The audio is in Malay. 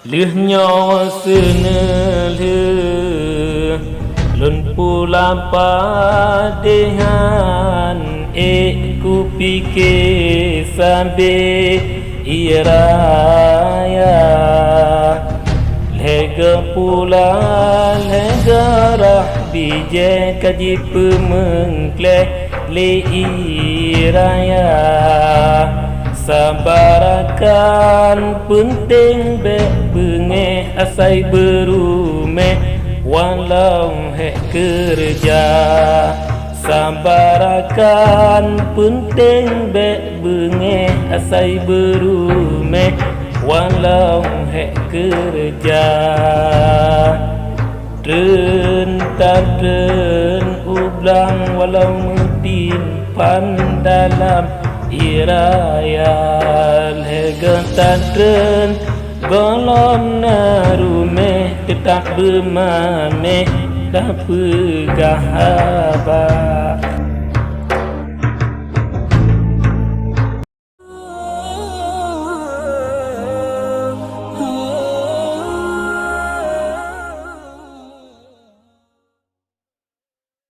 lưh nyawa seneleh lun pula padehan ku fikir sampai iraya lega pula lega rah bije kaji pemengkleh le iraya sabarakan penting be bengeh asai berumeh walau hek kerja sabarakan penting be bengeh asai berumeh walau hek kerja Tren ublang walau mudin pandalam iraya legan tren golom narumeh tetap bermameh dah pegahaba.